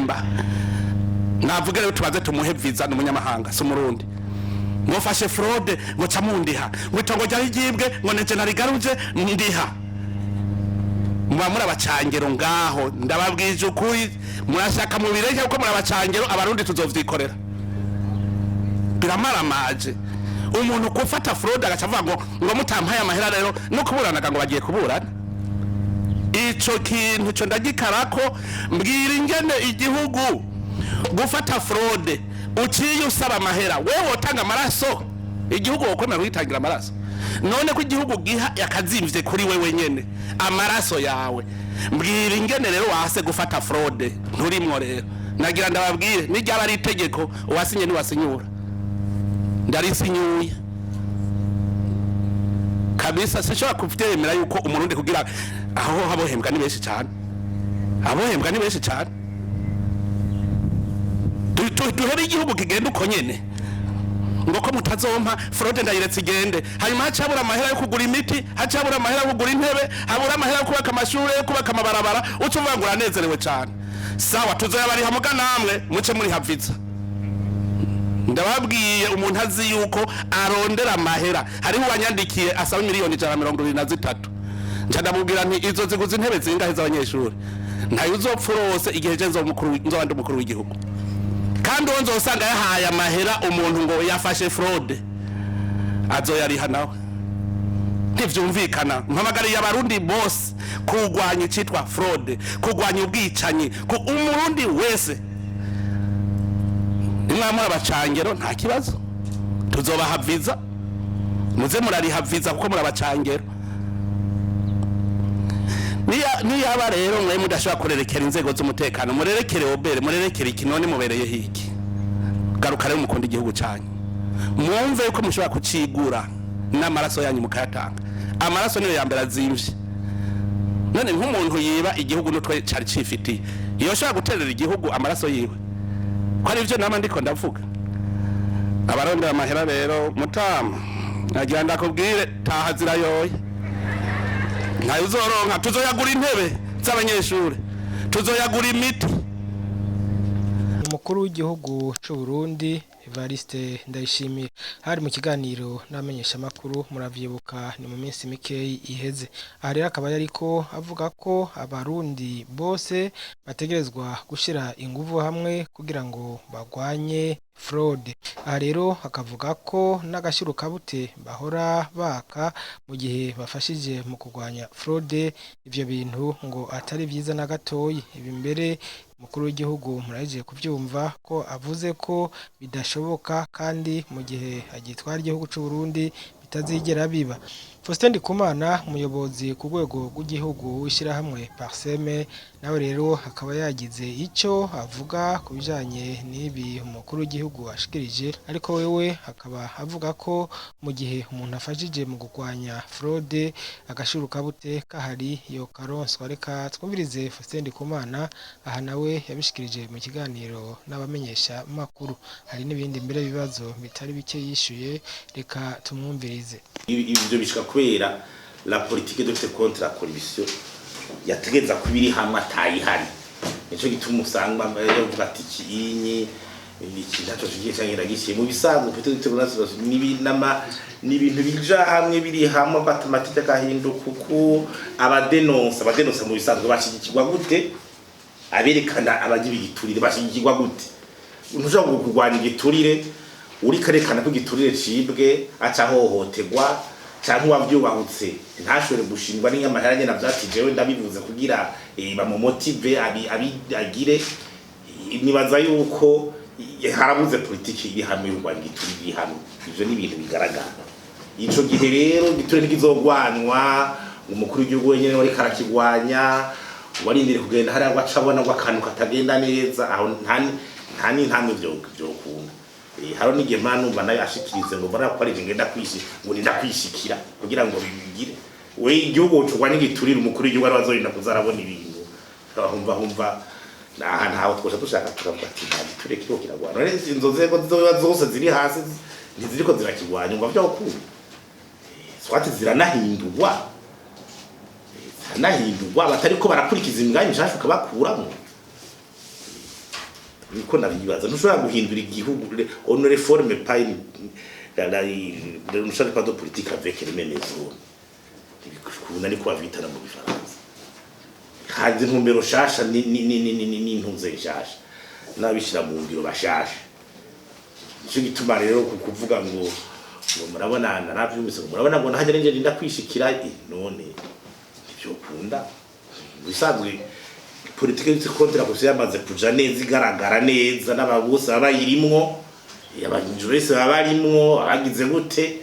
guhemba navuga rero tubaze tumuhe visa n'umunyamahanga si umurundi ngofashe fraude ngo camundiha ngo itongo rya higibwe ngo neje narigaruje ndiha muba muri abacangero ngaho ndababwije ukuri murashaka mubireke uko muri abacangero abarundi tuzovyikorera biramaramaje umuntu kufata fraude agacavuga ngo mutampaye amahera rero no kuburanaga ngo bagiye kuburana ico kintu cyo ndagikarako mbwira ingene igihugu gufata fraude uciye usaba amahera wewe wotanga amaraso igihugu wokwemera kwitangira amaraso none ko igihugu giha yakazimvye kuri wewe nyene amaraso yawe mbwira ingene rero wase gufata fraude nturimwo rero nagira ndababwire nijya bari itegeko wasinye ni wasinyura ndarisinyuye kabisa sishobora kuvyemera yuko umurundi kugira aho habohembwa ni benshi cyane abohembwa ni benshi cyane duhere igihugu kigenda uko nyene ngo ko mutazompa fraude ndayiretse igende hanyuma hacabura amahera yo kugura imiti hacabura amahera yo kugura intebe habura amahera yo kubaka amashure yo kubaka amabarabara ucuvuga ngo uranezerewe cyane sawa tuzoyabari hamuga namwe muce muri haviza ndababwiye umuntu azi yuko arondera amahera hariho wanyandikiye asaba miliyoni 123 ncandamubwira nti izo ziguze intebe zingahe z'abanyeshuri ntayo uzopfurose igihe je nzobandi umukuru w'igihugu kandi wonzo usanga yahaye amahera umuntu ngo yafashe fraude azoyariha nawe ntivyumvikana mpamagariye abarundi bose kugwanya icitwa fraude kugwanya ubwicanyi umurundi wese nimwamura abacangero nta kibazo tuzobaha visa muze murariha visa kuko muri abacangero niyaba rero mwe mudashobora kurerekera inzego z'umutekano murerekere obere murerekere ikinone mubereye hiki garuka rero mukunda igihugu cyanyu mwumve yuko mushobora kucigura n'amaraso yanyu mukayatanga amaraso niyo yambere azimvye none nk'umuntu yiba igihugu n'utwe cari cifitiye iyo shobora guterera igihugu amaraso yiwe ko ari byo nama ndiko ndavuga abarondera amahera rero mutama nagira ndakubwire taha zirayoye ntayo uzoronka tuzoyagura intebe z'abanyeshuri tuzoyagura imiti umukuru w'igihugu cy'u Burundi Evariste Ndayishimiye hari mu kiganiro n'amenyesha makuru muravyibuka ni mu minsi mikeyi iheze aha rero akaba yariko avuga ko abarundi bose bategerezwa gushira inguvu hamwe kugira ngo bagwanye fraude aha rero akavuga ko n'agashiro kabute bahora baka mu gihe bafashije mu kugwanya fraude ivyo bintu ngo atari vyiza na gatoyi ibi mbere mukuru w'igihugu muraje kuvyumva ko avuze ko bidashoboka kandi mu gihe agitwara igihugu cy'u Burundi bitazigera biba Faustin Ndikumana umuyobozi ku rwego rw'igihugu w'ishirahamwe Parseme nawe rero akaba yagize ico avuga kubijanye n'ibi umukuru w'igihugu ashikirije ariko wewe akaba avuga ko mu gihe umuntu afashije mu gugwanya fraude agashuru kabute kahari yo karonswa reka twumvirize Faustin Ndikumana aha nawe yabishikirije mu kiganiro n'abamenyesha makuru hari n'ibindi mbere bibazo bitari bike yishuye reka tumwumvirize ibyo bishika kubera la politique de lutte contre la corruption yategeza kubiri hamwe atayihari nico gituma usanga bavuga ati kinyi iki ndaco kigiye cyangera gishiye mu bisanzwe peut-être n'ibintu bija hamwe biri hamwe batamatika gahinduka kuko abadenonsa mu bisanzwe bashigikirwa gute aberekana abagiye bigiturire bashigikirwa gute ntushobora kurwanya igiturire uri karekana ko igiturire cibwe aca hohotegwa cyangwa wavyubahutse ntashobore gushingwa n'inyamahera nyene navyatijewe ndabivuze kugira bamumotive agire nibaza yuko harabuze politiki iri hamwe y'urwanya igiturire iri hamwe ivyo ni ibintu bigaragara ico gihe rero igiturire ntikizogwanwa umukuru w'igihugu wenyene wari karakigwanya warindire kugenda hariya ngo acabona ngo akantu katagenda neza aho nta n'intambwe vyokunda haro n'igihe numva nayo ashikirize ngo mbona ko ari ngenda kwishi ngo ndakwishikira kugira ngo bibigire we igihugu cugwa n'igiturire umukuru w'igihugu ari bazorinda kuzarabona ibintu humva ntaho twosha dushaka tukavuga ati tureke ko kiragwana rero inzo zego zose ziri hasi ntiziriko zirakigwanya ngo byo ku swati ziranahindurwa batariko barakurikiza imigani nshashuka bakuramo niko nabibaza ntushobora guhindura igihugu on réforme pas ne change pas de politique avec les mêmes zones kubona niko bavitana mu bifaransa kandi ntumbero shasha ni ntunze shasha nabishira mu ngiro bashasha cyo gituma rero kuvuga ngo murabona naravyumise murabona ngo ntaje nje ndinda kwishikira none ibyo kunda bisanzwe politique y'u kontra ko yamaze kuja neza igaragara neza n'ababose babayirimwo abanyurese babarimwo agize gute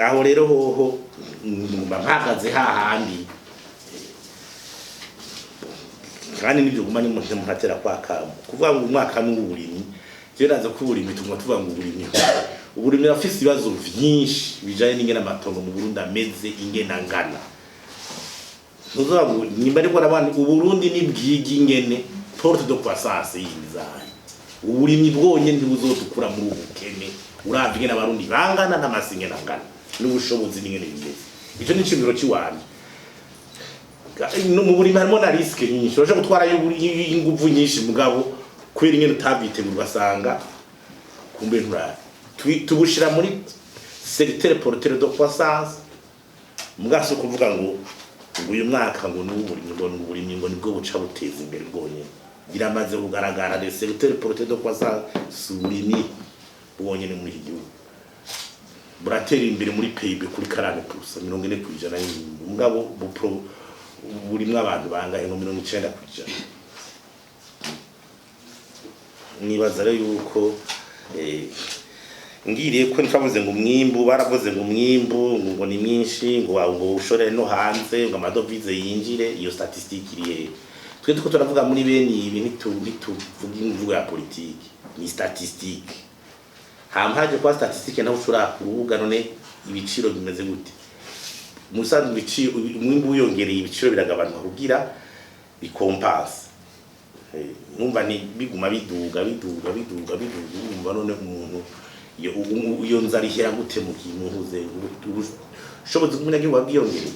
aho rero hoho mpagaze hahandi kandi nibyo gumanye mu ntera kwa kamo kuvuga ngo umwaka n'uburimyi je naza kuburimyi tumwa tuvuga ngo uburimyi afise ibibazo vyinshi bijanye n'ingena amatongo mu Burundi ameze ingena ngana nuzabu nimba ariko nabandi uburundi ni bwigi ingene porte de croissance y'inzara uburimyi bwonye ntibuzodukura muri ubukene uravye ingene abarundi bangana n'amasinge nangana n'ubushobozi n'ingene bimeze ico ni cimiro ciwanje mu burimyi harimo na risque nyinshi urashaka gutwara inguvu nyinshi mugabo kwera ingene utabitegura basanga kumbe ntura tubushira muri secteur porteur de croissance mugaso kuvuga ngo uyu mwaka ngo n'uburimyi ngo nibwo buca buteza imbere bwonye biramaze kugaragara le secteur porteur de croissance suburimyi bwonye muri iki gihugu buratera imbere muri PIB kuri 40% 40% mugabo burimwe abantu bangahe ngo 90%. Nibaza rero yuko ngiriye ko ntavuze ngo umwimbu baravuze ngo umwimbu ngo ni mwinshi ngo ushore no hanze ngo amadovize yinjire iyo statistique iriye twe tuko turavuga muri bene ibi ntituvuga imvugo ya politique ni statistique hampaje kwa statistique naho ushura kurubuga none ibiciro bimeze gute musanzwe ibiciro umwimbu uyongereye ibiciro biragabanuka kugira bikompense numva ni biguma biduga numva none umuntu iyo nzari hera gute mu kimuhuze ushoboze kumenya ngo wabwiyongere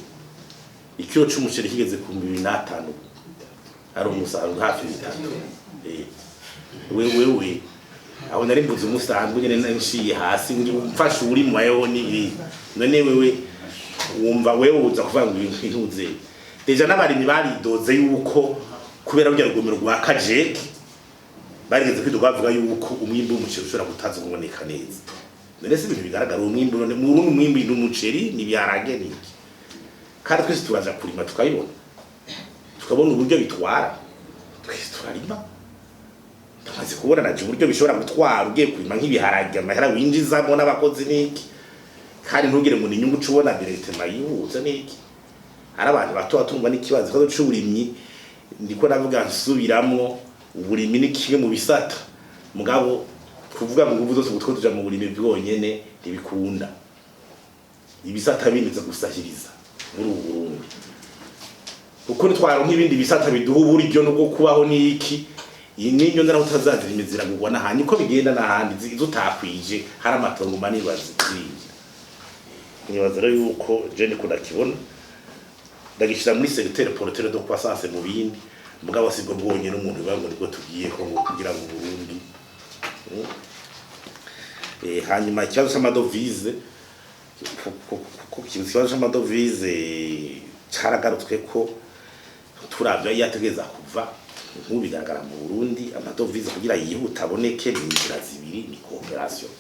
ikiro cy'umuceri kigeze ku 2005 ari umusanzu hafi bitatu wewe aho nari mbuze umusanzu nyene nanshiye hasi ngi mfashe uri mu mayoni none wewe wumva wewe uza kuvanga intuze deja n'abarimyi baridoze yuko kubera burya rugomero rwa kajeke barigeze kwiduka bavuga yuko umwimbu w'umuceri ushobora gutaza kuboneka neza none se ibintu bigaragara umwimbu none mu rundi umwimbu n'umuceri nibyarage niki kandi twese turaza kurima tukayibona tukabona uburyo bitwara twese turarima tumaze kubona naje uburyo bishobora gutwara ugiye kurima nk'ibiharage amahera winjizamo n'abakozi niki kandi ntugire ngo ni inyungu cubona directement yihuza niki ari abantu bato batumva n'ikibazo cyo c'uburimyi ndiko navuga nsubiramo uburimyi ni kimwe mu bisata mugabo kuvuga ngo ubu zose gutwo tuja mu burimyi bwonyene ntibikunda ibisata binditse gusahiriza muri Burundi kuko nitwara nk'ibindi bisata biduha uburyo no kubaho niki n'inyo ndara utazazira imizira gugwa nahandi ko bigenda nahandi zutakwije hari amatongo manini bazikirije nibaza rero yuko je niko ndakibona ndagishira muri secteur porteur de croissance mu bindi mugabo sibwo bwonye n'umuntu bango niko tugiye ko kugira mu Burundi hanyuma ikibazo cy'amadovize ko kibazo cy'amadovize caragarutswe ko turavya yategeza kuva nk'ubigaragara mu Burundi amadovize kugira yihuta aboneke ni inzira zibiri ni cooperation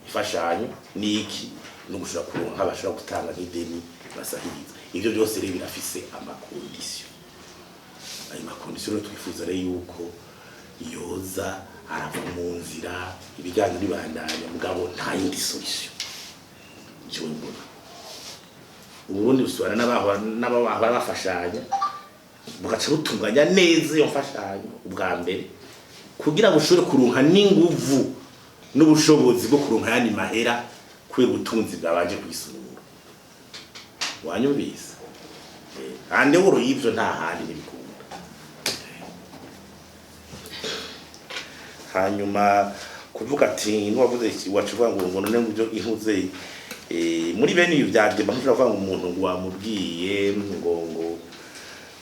ifashanyo niki no gushaka kuronka abashaka gutanga nk'ideni basahiriza ivyo byose rero birafise amakondisiyo ayo makondisiyo rero twifuza rero yuko yoza arava mu nzira ibiganiro bibandanya mugabo nta yindi solution cyo mbona Uburundi busubana n'abahora bafashanya bugaca butunganya neza iyo mfashanyo ubwa mbere kugira bushobore kuronka n'inguvu n'ubushobozi bwo kuronka yani mahera kwe butunzi bwabanje kwisunura wanyumvise ande woro yivyo nta handi nibikunda hanyuma kuvuga ati nwavuze wacuvuga ngo none ngubyo ihuze muri bene ibi byadema ntuvuga ngo umuntu ngo wamubwiye ngo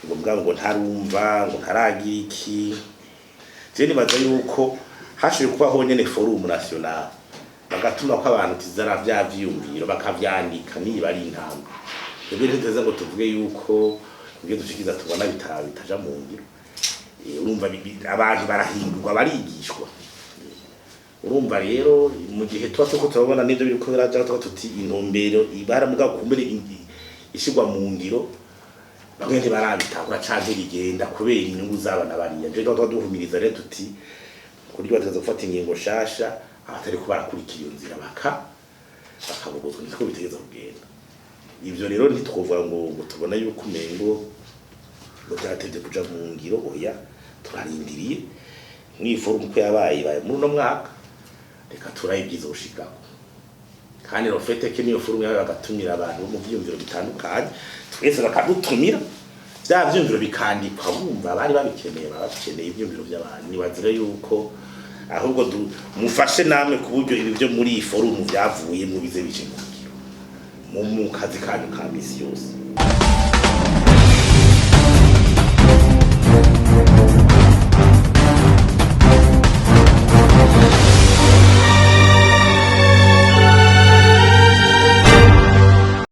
ngo mbwa ngo ntarumva ngo ntaragira iki je nibaza yuko hashije kubaho nyene forum national bagatuma ko abantu tizara vyavyumviro bakavyandika niba ari intambwe twebwe ntiteza ngo tuvuge yuko ubwo dushikiza tubona bitaja mu ngiro urumva abantu barahindurwa barigishwa urumva rero mu gihe tuba tuko turabona n'ibyo biri ko biraja tuti intumbero ibara muga kumbere ishigwa mu ngiro bamwe ntibarabitangura canke bigenda kubera inyungu z'abana bariya je tuba duhumiriza rero tuti kuri bateza gufata ingingo shasha abatari ko barakurikira iyo nzira bakabugozwa niko bitegeza kugenda ivyo rero ntitwovuga ngo tubona yuko umengo ngo byatevye kuja mu ngiro oya turarindiriye mw'iforum ko yabaye muri no mwaka reka turayibyiza ushikako kandi rofete ke niyo forum yabaye bagatumira abantu bo mu byumviro bitandukanye twese bakadutumira bya byumviro bikandikwa bumva bari babikeneye babakeneye ibyumviro by'abantu nibazire yuko ahubwo mufashe namwe ku buryo ibi byo muri iyi forum byavuye mu bize bije mu kazi kanyu ka misi yose.